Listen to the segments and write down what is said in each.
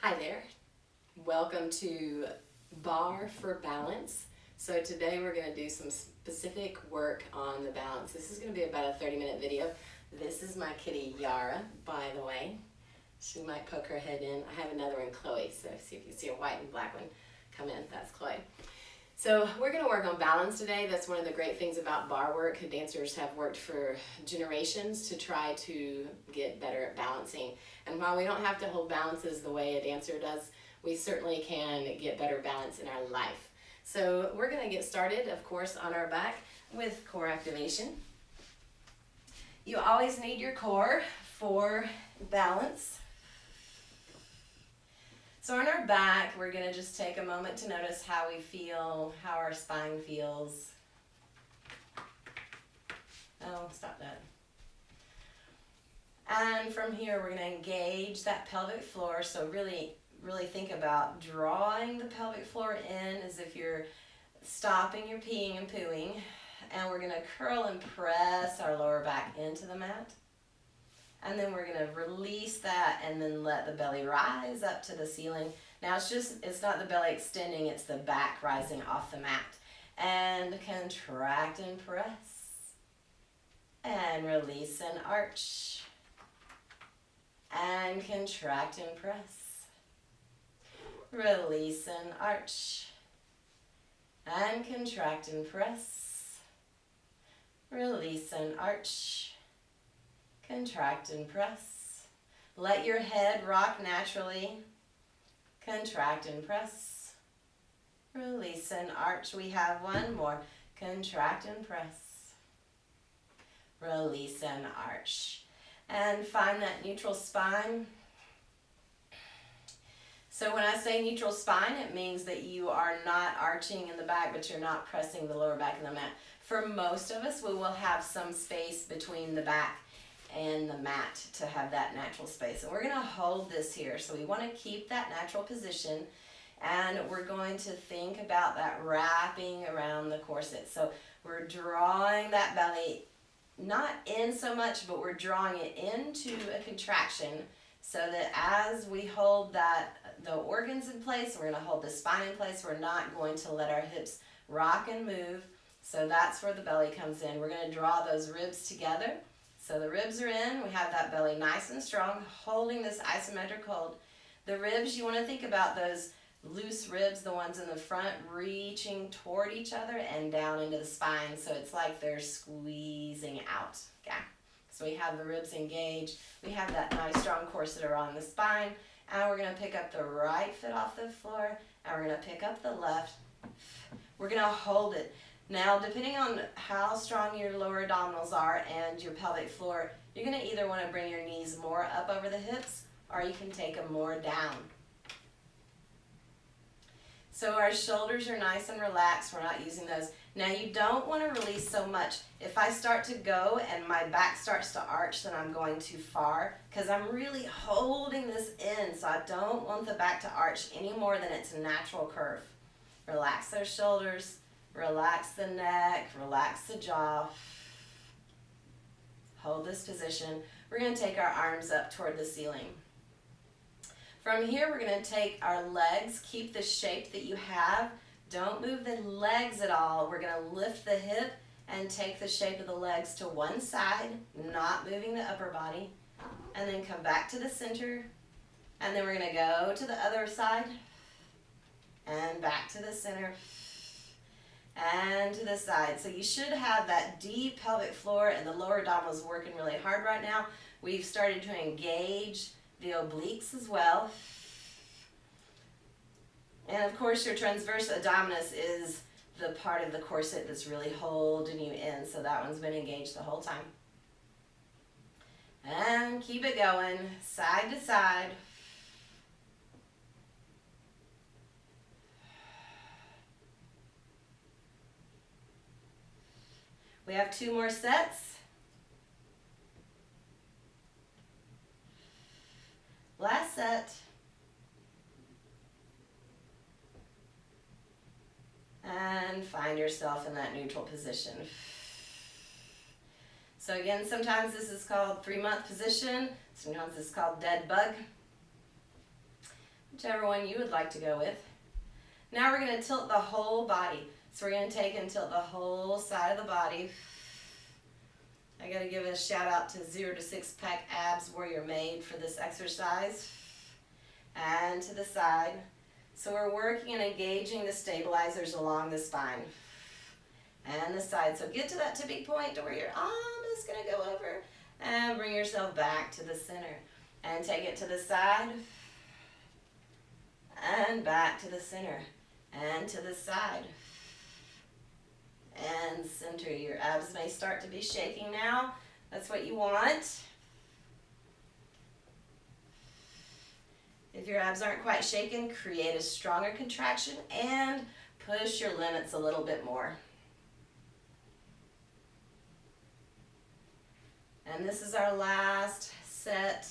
Hi there. Welcome to Barre for Balance. So today we're going to do some specific work on the balance. This is going to be about a 30-minute video. This is my kitty Yara, by the way. She might poke her head in. I have another one, Chloe, so see if you see a white and black one come in. That's Chloe. So we're going to work on balance today. That's one of the great things about barre work. Dancers have worked for generations to try to get better at balancing. And while we don't have to hold balances the way a dancer does, we certainly can get better balance in our life. So we're going to get started, of course, on our back with core activation. You always need your core for balance. So on our back, we're going to just take a moment to notice how we feel, how our spine feels. Oh, stop that. And from here, we're going to engage that pelvic floor. So really think about drawing the pelvic floor in as if you're stopping your peeing and pooing. And we're going to curl and press our lower back into the mat. And then we're going to release that and then let the belly rise up to the ceiling. Now it's not the belly extending, it's the back rising off the mat. And contract and press. And release and arch. And contract and press. Release and arch. And contract and press. Release and arch. Contract and press. Let your head rock naturally. Contract and press. Release and arch. We have one more. Contract and press. Release and arch. And find that neutral spine. So when I say neutral spine, it means that you are not arching in the back, but you're not pressing the lower back in the mat. For most of us, we will have some space between the back and the mat to have that natural space. And we're going to hold this here. So we want to keep that natural position, and we're going to think about that wrapping around the corset. So we're drawing that belly not in so much, but we're drawing it into a contraction so that as we hold the organs in place, we're going to hold the spine in place. We're not going to let our hips rock and move. So that's where the belly comes in. We're going to draw those ribs together. So the ribs are in, we have that belly nice and strong, holding this isometric hold. The ribs, you want to think about those loose ribs, the ones in the front, reaching toward each other and down into the spine. So it's like they're squeezing out. Okay. So we have the ribs engaged. We have that nice strong corset around the spine. And we're going to pick up the right foot off the floor. And we're going to pick up the left. We're going to hold it. Now, depending on how strong your lower abdominals are and your pelvic floor, you're going to either want to bring your knees more up over the hips, or you can take them more down. So our shoulders are nice and relaxed. We're not using those. Now, you don't want to release so much. If I start to go and my back starts to arch, then I'm going too far because I'm really holding this in. So I don't want the back to arch any more than its natural curve. Relax those shoulders. Relax the neck, relax the jaw. Hold this position. We're going to take our arms up toward the ceiling. From here, we're going to take our legs. Keep the shape that you have. Don't move the legs at all. We're going to lift the hip and take the shape of the legs to one side, not moving the upper body. And then come back to the center. And then we're going to go to the other side and back to the center. And to the side. So you should have that deep pelvic floor, and the lower abdominals working really hard right now. We've started to engage the obliques as well. And of course your transverse abdominis is the part of the corset that's really holding you in. So that one's been engaged the whole time. And keep it going, side to side. We have 2 more sets. Last set. And find yourself in that neutral position. So again, sometimes this is called 3-month position. Sometimes it's called dead bug. whichever one you would like to go with. Now we're going to tilt the whole body. So we're going to take and tilt the whole side of the body. I got to give a shout out to 0 to 6 pack abs, where you're made for this exercise. And to the side. So we're working and engaging the stabilizers along the spine and the side. So get to that tipping point to where you're almost going to go over, and bring yourself back to the center. And take it to the side and back to the center and to the side and center. Your abs may start to be shaking now. That's what you want. If your abs aren't quite shaken, create a stronger contraction and push your limits a little bit more. And this is our last set.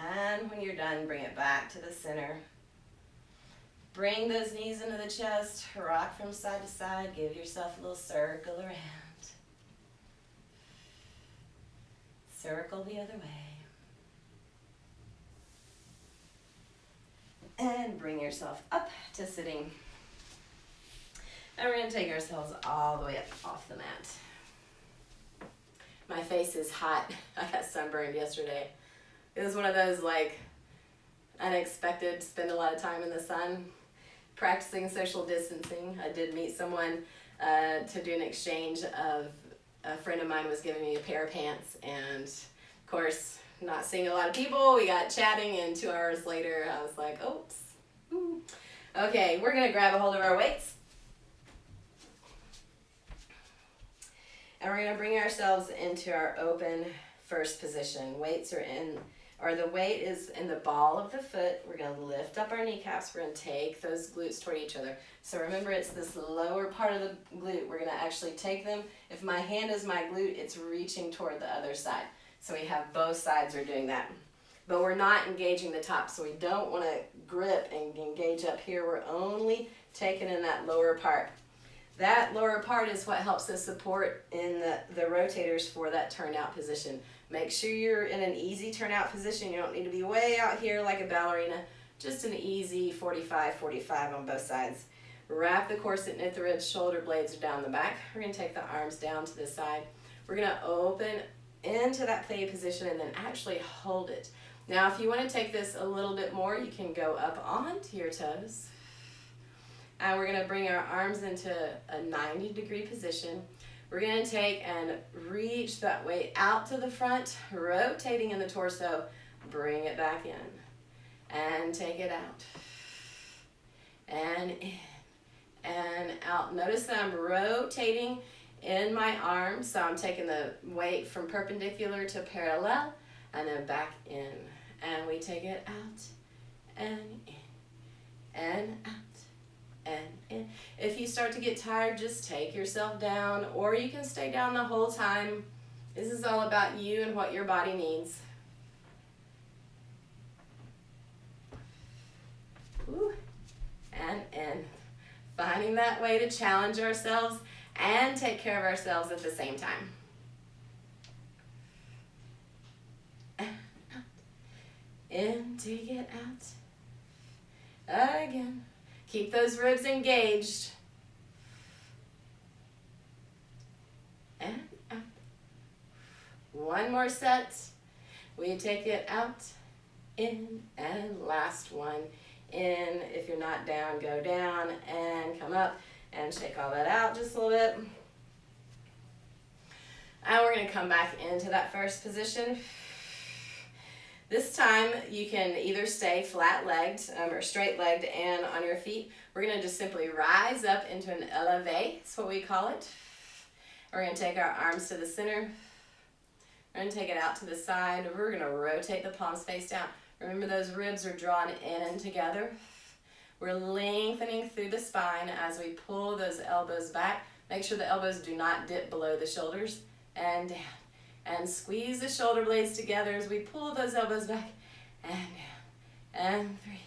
And when you're done, bring it back to the center. Bring those knees into the chest, rock from side to side, give yourself a little circle around. Circle the other way. And bring yourself up to sitting. And we're going to take ourselves all the way up off the mat. My face is hot. I got sunburned yesterday. It was one of those like unexpected, spend a lot of time in the sun, practicing social distancing. I did meet someone to do an exchange of, a friend of mine was giving me a pair of pants, and of course, not seeing a lot of people, we got chatting, and 2 hours later, I was like, oops. Okay, we're gonna grab a hold of our weights. And we're gonna bring ourselves into our open first position. Weights are in, or the weight is in the ball of the foot. We're gonna lift up our kneecaps. We're gonna take those glutes toward each other. So remember, it's this lower part of the glute. We're gonna actually take them. If my hand is my glute, it's reaching toward the other side. So we have both sides are doing that. But we're not engaging the top, so we don't wanna grip and engage up here. We're only taking in that lower part. That lower part is what helps us support in the rotators for that turnout position. Make sure you're in an easy turnout position. You don't need to be way out here like a ballerina. Just an easy 45-45 on both sides. Wrap the corset, knit the ribs, shoulder blades are down the back. We're going to take the arms down to the side. We're going to open into that plie position and then actually hold it. Now, if you want to take this a little bit more, you can go up onto your toes. And we're going to bring our arms into a 90-degree position. We're going to take and reach that weight out to the front, rotating in the torso. Bring it back in. And take it out. And in. And out. Notice that I'm rotating in my arms. So I'm taking the weight from perpendicular to parallel and then back in. And we take it out and in and out. And in. If you start to get tired, just take yourself down, or you can stay down the whole time. This is all about you and what your body needs. Ooh. And in. Finding that way to challenge ourselves and take care of ourselves at the same time. In, take it out. Again. Keep those ribs engaged. And out. One more set. We take it out, in, and last one. In. If you're not down, go down and come up and shake all that out just a little bit. And we're going to come back into that first position. This time you can either stay flat-legged or straight-legged and on your feet. We're going to just simply rise up into an elevate. That's what we call it. We're going to take our arms to the center. We're going to take it out to the side. We're going to rotate the palms face down. Remember, those ribs are drawn in and together. We're lengthening through the spine as we pull those elbows back. Make sure the elbows do not dip below the shoulders, and down. And squeeze the shoulder blades together as we pull those elbows back, and down, and 3,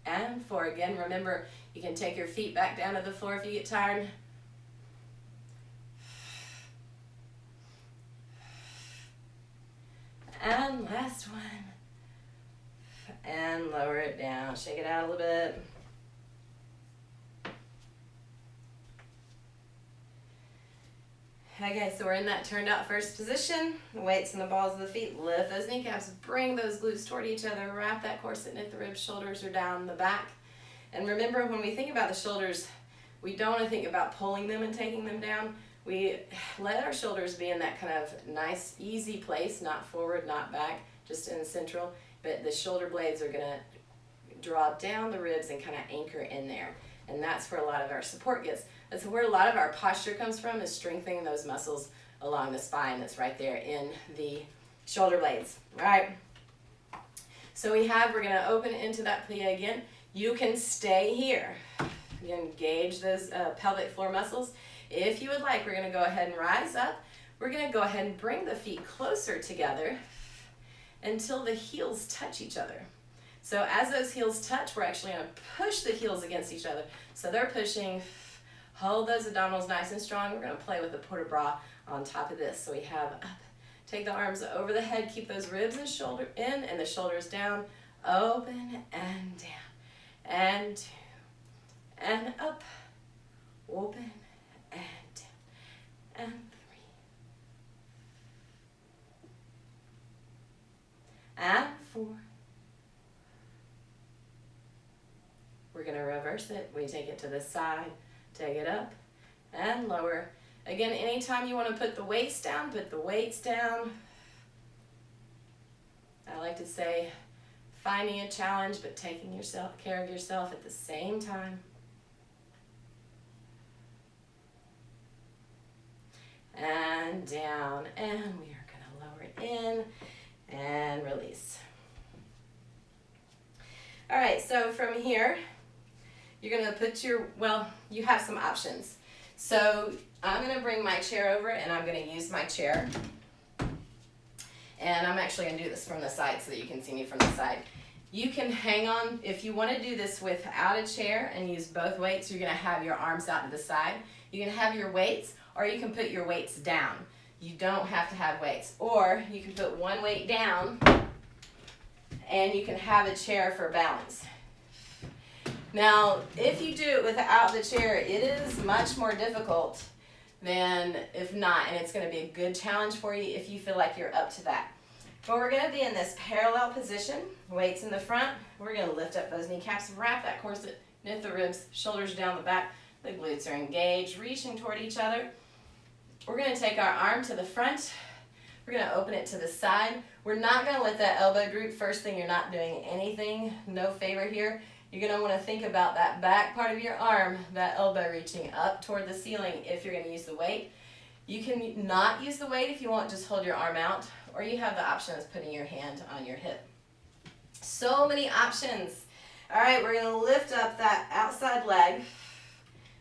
and 4. Again, remember, you can take your feet back down to the floor if you get tired. And one, last one. And lower it down, shake it out a little bit. Okay, so we're in that turned out first position. The weights in the balls of the feet, lift those kneecaps, bring those glutes toward each other, wrap that corset, knit the ribs, shoulders are down the back. And remember, when we think about the shoulders, we don't want to think about pulling them and taking them down. We let our shoulders be in that kind of nice, easy place, not forward, not back, just in central. But the shoulder blades are going to draw down the ribs and kind of anchor in there. And that's where a lot of our support gets. That's where a lot of our posture comes from, is strengthening those muscles along the spine that's right there in the shoulder blades. All right. So we're going to open into that plie again. You can stay here. You engage those pelvic floor muscles. If you would like, we're going to go ahead and rise up. We're going to go ahead and bring the feet closer together until the heels touch each other. So as those heels touch, we're actually going to push the heels against each other. So they're pushing. Hold those abdominals nice and strong. We're going to play with the port de bras on top of this. So we have up. Take the arms over the head. Keep those ribs and shoulder in and the shoulders down. Open and down. And two. And up. Open and down. And three. And four. We're going to reverse it. We take it to the side. Take it up and lower. Again, anytime you want to put the weights down, put the weights down. I like to say, finding a challenge, but taking care of yourself at the same time. And down, and we are going to lower it in and release. All right, so from here, you're going to put you have some options. So I'm going to bring my chair over and I'm going to use my chair. And I'm actually going to do this from the side so that you can see me from the side. You can hang on, if you want to do this without a chair and use both weights, you're going to have your arms out to the side. You can have your weights, or you can put your weights down. You don't have to have weights. Or you can put one weight down and you can have a chair for balance. Now, if you do it without the chair, it is much more difficult than if not, and it's going to be a good challenge for you if you feel like you're up to that. But we're going to be in this parallel position, weights in the front. We're going to lift up those kneecaps, wrap that corset, knit the ribs, shoulders down the back. The glutes are engaged, reaching toward each other. We're going to take our arm to the front. We're going to open it to the side. We're not going to let that elbow droop. First thing, you're not doing anything, no favor here. You're going to want to think about that back part of your arm, that elbow reaching up toward the ceiling if you're going to use the weight. You can not use the weight if you want, just hold your arm out, or you have the option of putting your hand on your hip. So many options. All right, we're going to lift up that outside leg,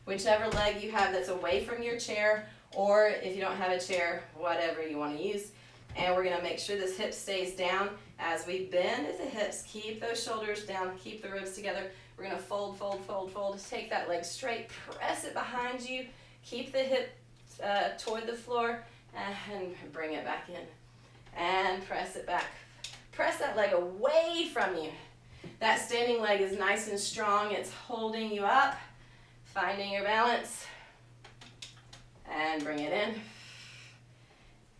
whichever leg you have that's away from your chair, or if you don't have a chair, whatever you want to use. And we're going to make sure this hip stays down as we bend at the hips. Keep those shoulders down, keep the ribs together. We're going to fold, fold, fold, fold. Take that leg straight, press it behind you. Keep the hip toward the floor and bring it back in. And press it back. Press that leg away from you. That standing leg is nice and strong. It's holding you up, finding your balance. And bring it in.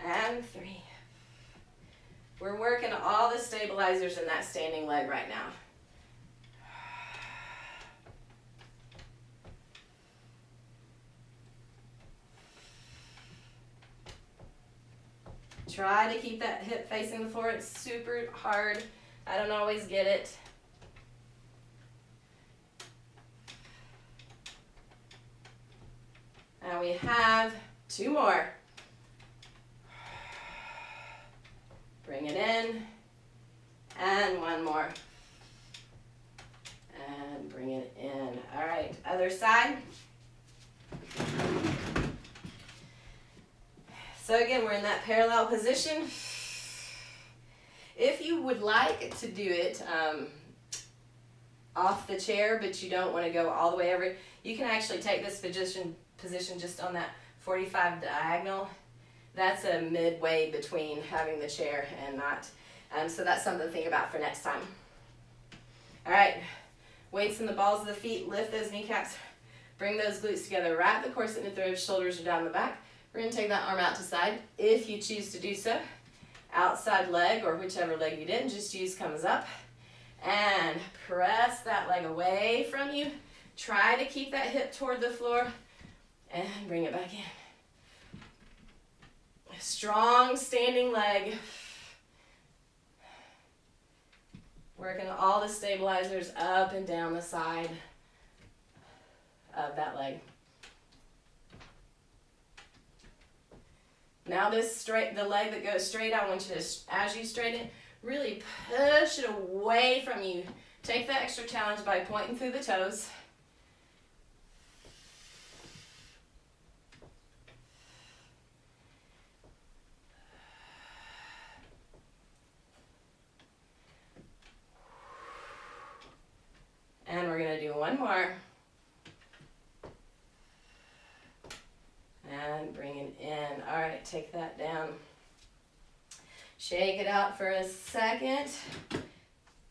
And three. We're working all the stabilizers in that standing leg right now. Try to keep that hip facing the floor. It's super hard. I don't always get it. And we have two more. Bring it in, and one more, and bring it in. All right, other side. So again, we're in that parallel position. If you would like to do it off the chair, but you don't want to go all the way over, you can actually take this position just on that 45 diagonal. That's a midway between having the chair and not. So that's something to think about for next time. All right, weights in the balls of the feet, lift those kneecaps, bring those glutes together, wrap the corset in the ribs, shoulders are down the back. We're gonna take that arm out to side, if you choose to do so. Outside leg, or whichever leg you did, just use comes up. And press that leg away from you. Try to keep that hip toward the floor, and bring it back in. Strong standing leg. Working all the stabilizers up and down the side of that leg. Now the leg that goes straight, I want you to, as you straighten it, really push it away from you. Take the extra challenge by pointing through the toes. And we're going to do one more. And bring it in. All right, take that down. Shake it out for a second.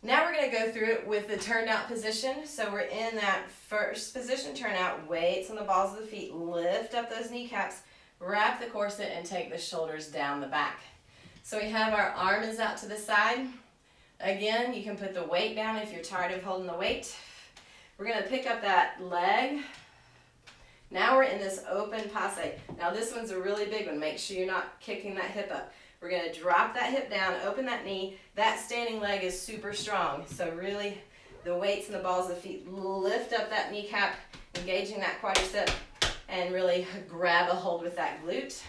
Now we're going to go through it with the turned out position. So we're in that first position, turn out, weights on the balls of the feet, lift up those kneecaps, wrap the corset, and take the shoulders down the back. So we have our arm is out to the side. Again, you can put the weight down if you're tired of holding the weight. We're going to pick up that leg. Now we're in this open passe. Now this one's a really big one. Make sure you're not kicking that hip up. We're going to drop that hip down, open that knee. That standing leg is super strong. So really, the weights and the balls of the feet, lift up that kneecap, engaging that quadricep, and really grab a hold with that glute.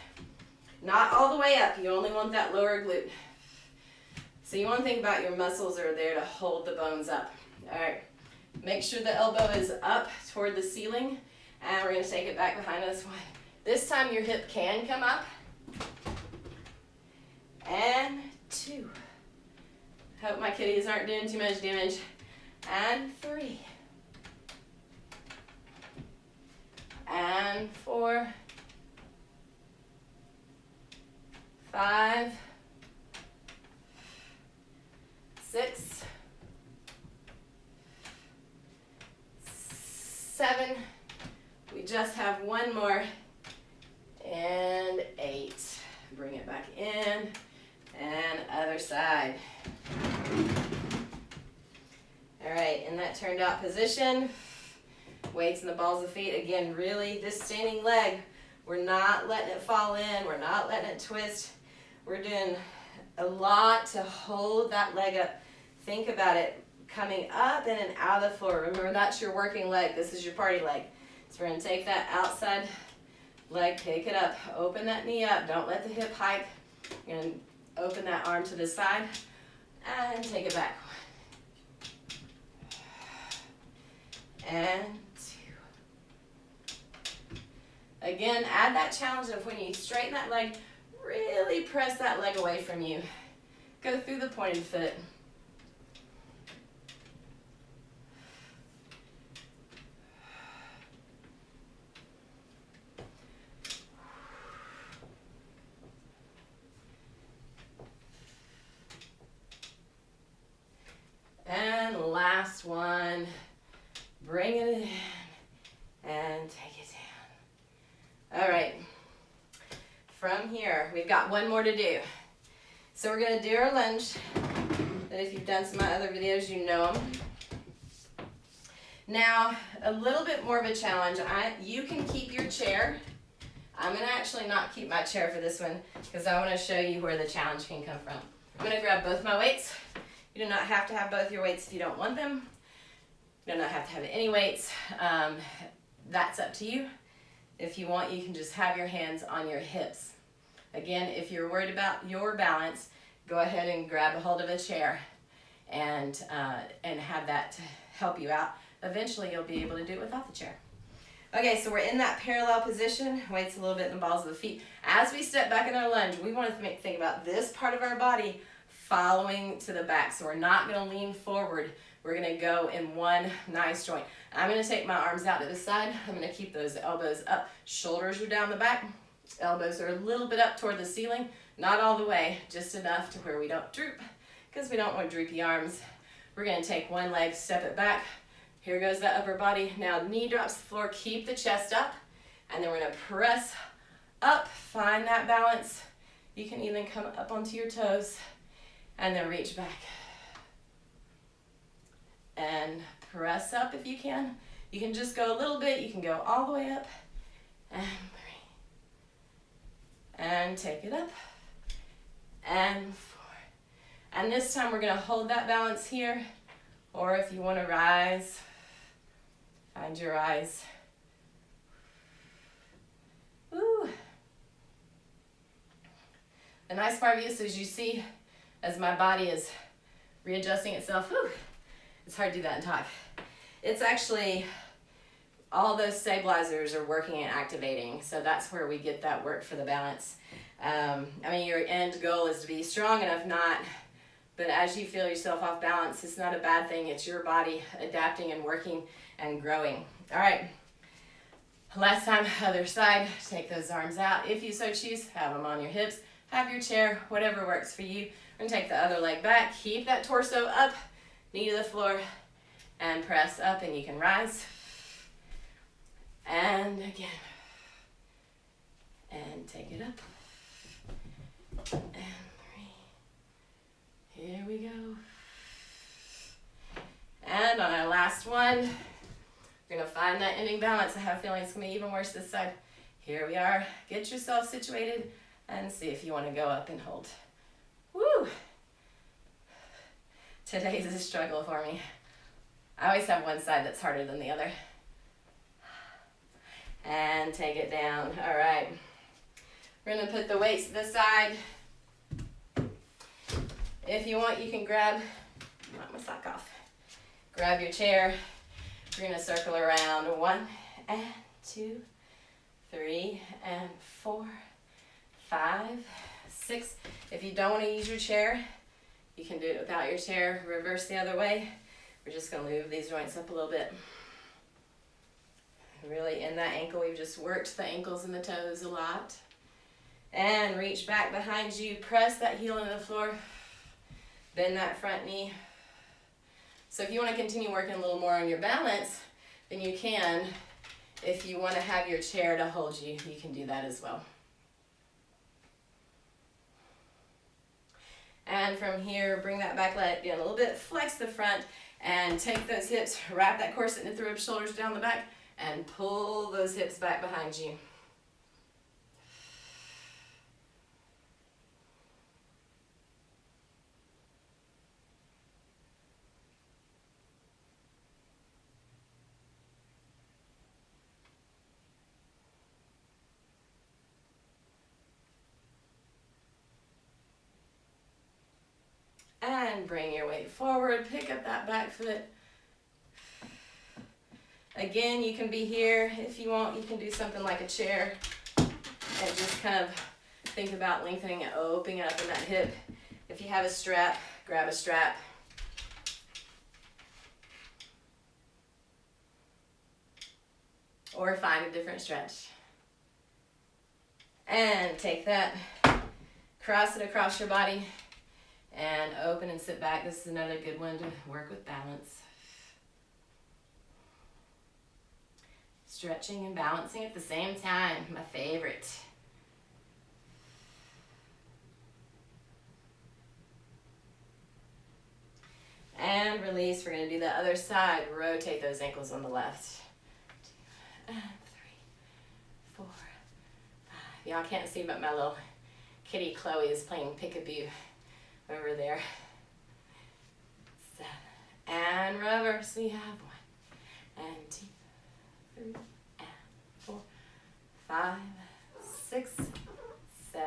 Not all the way up. You only want that lower glute. So you want to think about your muscles are there to hold the bones up. All right. Make sure the elbow is up toward the ceiling, and we're going to take it back behind us. This time your hip can come up. And 2. Hope my kitties aren't doing too much damage. And 3. And 4. 5. 6. 7. We just have one more. And 8. Bring it back in. And other side. All right, in that turned out position, weights in the balls of the feet. Again, really, this standing leg, we're not letting it fall in. We're not letting it twist. We're doing a lot to hold that leg up. Think about it coming up in and out of the floor. Remember, that's your working leg. This is your party leg. So we're going to take that outside leg, pick it up, open that knee up. Don't let the hip hike. You're going to open that arm to the side and take it back. 1 and 2. Again, add that challenge of when you straighten that leg, really press that leg away from you. Go through the pointed foot. And last one, bring it in and take it down. All right, from here, we've got one more to do. So we're gonna do our lunge, and if you've done some of my other videos, you know them. Now, a little bit more of a challenge. You can keep your chair. I'm gonna actually not keep my chair for this one because I wanna show you where the challenge can come from. I'm gonna grab both my weights. You do not have to have both your weights if you don't want them. You do not have to have any weights. That's up to you. If you want, you can just have your hands on your hips. Again, if you're worried about your balance, go ahead and grab a hold of a chair and have that to help you out. Eventually, you'll be able to do it without the chair. Okay, so we're in that parallel position. Weights a little bit in the balls of the feet. As we step back in our lunge, we want to think about this part of our body following to the back. So we're not going to lean forward. We're going to go in one nice joint. I'm going to take my arms out to the side. I'm going to keep those elbows up. Shoulders are down the back. Elbows are a little bit up toward the ceiling. Not all the way, just enough to where we don't droop. because we don't want droopy arms. We're gonna take one leg, step it back. Here goes that upper body. Now knee drops to the floor, keep the chest up, and then we're gonna press up, find that balance. You can even come up onto your toes, and then reach back. And press up if you can. You can just go a little bit, you can go all the way up, and 3. And take it up, and 4. And this time we're gonna hold that balance here, or if you wanna rise, find your rise. Woo. The nice part of this is you see as my body is readjusting itself, whew, it's hard to do that and talk. It's actually, all those stabilizers are working and activating, so that's where we get that work for the balance. I mean, your end goal is to be strong enough, but as you feel yourself off balance, it's not a bad thing. It's your body adapting and working and growing. All right, last time, other side. Take those arms out. If you so choose, have them on your hips, have your chair, whatever works for you. We're gonna take the other leg back. Keep that torso up, knee to the floor, and press up, and you can rise. And again. And take it up. And 3. Here we go. And on our last one, we're gonna find that ending balance. I have a feeling it's gonna be even worse this side. Here we are. Get yourself situated and see if you wanna go up and hold. Woo! Today's a struggle for me. I always have one side that's harder than the other. And take it down. All right. We're gonna put the weights to the side. If you want, you can grab, knock my sock off. Grab your chair. We're gonna circle around 1 and 2, 3 and 4, 5, 6. If you don't want to use your chair, you can do it without your chair. Reverse the other way. We're just gonna move these joints up a little bit. Really in that ankle, we've just worked the ankles and the toes a lot. And reach back behind you, press that heel into the floor, bend that front knee. So if you want to continue working a little more on your balance, then you can. If you want to have your chair to hold you, you can do that as well. And from here, bring that back leg in a little bit, flex the front, and take those hips, wrap that corset into the ribs, shoulders down the back, and pull those hips back behind you. And bring your weight forward, pick up that back foot. Again, you can be here. If you want, you can do something like a chair and just kind of think about lengthening and opening up in that hip. If you have a strap, grab a strap. Or find a different stretch. And take that, cross it across your body, and open and sit back. This is another good one to work with balance. Stretching and balancing at the same time, my favorite. And release. We're going to do the other side. Rotate those ankles on the left. 2 and 3, 4, 5. Y'all can't see, but my little kitty Chloe is playing peekaboo over there. 7. And reverse. We have 1 and 2, 3 and 4, 5, 6, 7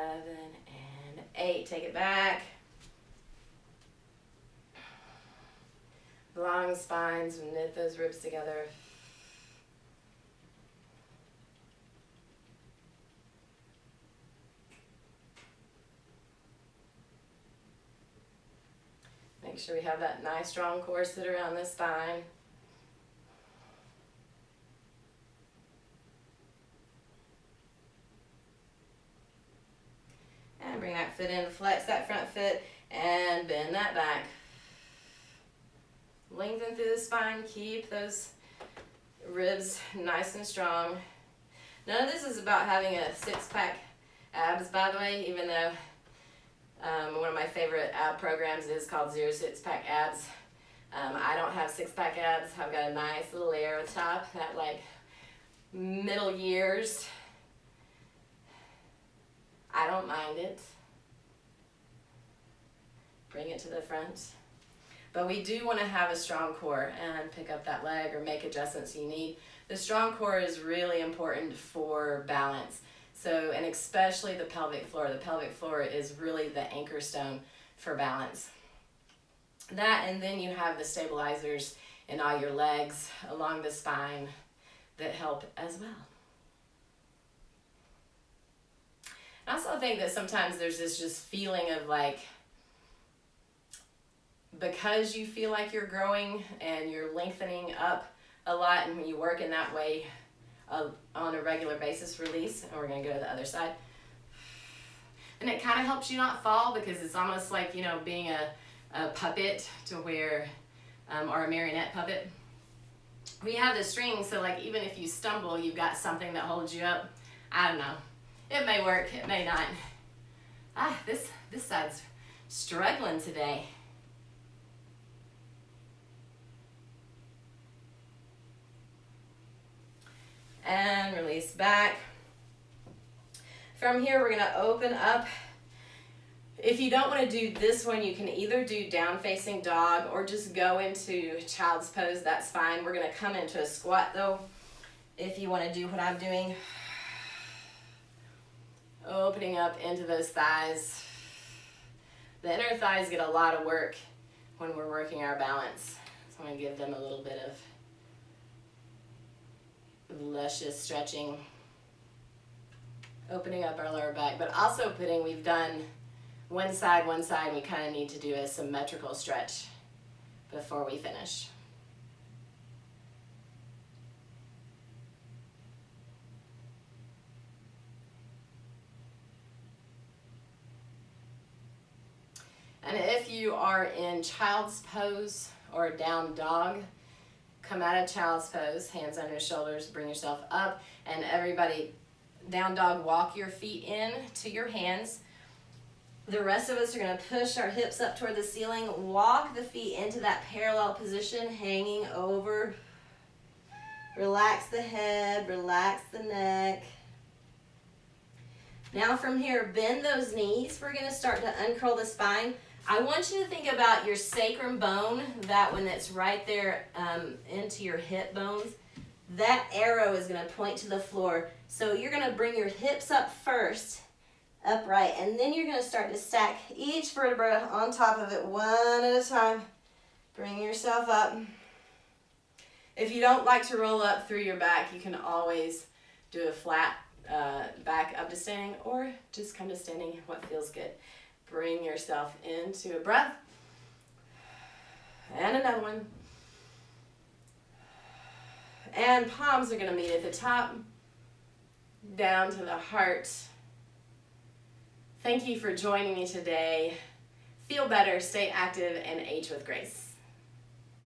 and 8. Take it back. Long spines, knit those ribs together. Make sure we have that nice strong corset around the spine. And bring that foot in, flex that front foot, And bend that back. Lengthen through the spine. Keep those ribs nice and strong. None of this is about having a six-pack abs, by the way, even though one of my favorite ab programs is called 0 6-pack abs. I don't have six-pack abs. I've got a nice little layer on top, that like middle years. I don't mind it. Bring it to the front. But we do want to have a strong core and pick up that leg or make adjustments you need. The strong core is really important for balance. So, and especially the pelvic floor. The pelvic floor is really the anchor stone for balance. That, and then you have the stabilizers in all your legs along the spine that help as well. I also think that sometimes there's this just feeling of like, because you feel like you're growing and you're lengthening up a lot, and when you work in that way on a regular basis, release, and we're going to go to the other side. And it kind of helps you not fall, because it's almost like, you know, being a puppet to where, or a marionette puppet. We have the string, so like even if you stumble, you've got something that holds you up. I don't know. It may work, it may not. This side's struggling today. And release back. From here, we're gonna open up. If you don't wanna do this one, you can either do down facing dog or just go into child's pose, that's fine. We're gonna come into a squat though, if you wanna do what I'm doing. Opening up into those thighs. The inner thighs get a lot of work when we're working our balance. So I'm gonna give them a little bit of luscious stretching, opening up our lower back, but also we've done one side, we kind of need to do a symmetrical stretch before we finish. And if you are in child's pose or down dog, come out of child's pose, hands on your shoulders, bring yourself up, and everybody, down dog, walk your feet in to your hands. The rest of us are gonna push our hips up toward the ceiling, walk the feet into that parallel position, hanging over. Relax the head, relax the neck. Now from here, bend those knees. We're gonna start to uncurl the spine. I want you to think about your sacrum bone, that one that's right there into your hip bones. That arrow is going to point to the floor. So you're going to bring your hips up first, upright, and then you're going to start to stack each vertebra on top of it one at a time. Bring yourself up. If you don't like to roll up through your back, you can always do a flat back up to standing, or just come to standing, what feels good. Bring yourself into a breath. And another one. And palms are going to meet at the top, down to the heart. Thank you for joining me today. Feel better, stay active, and age with grace.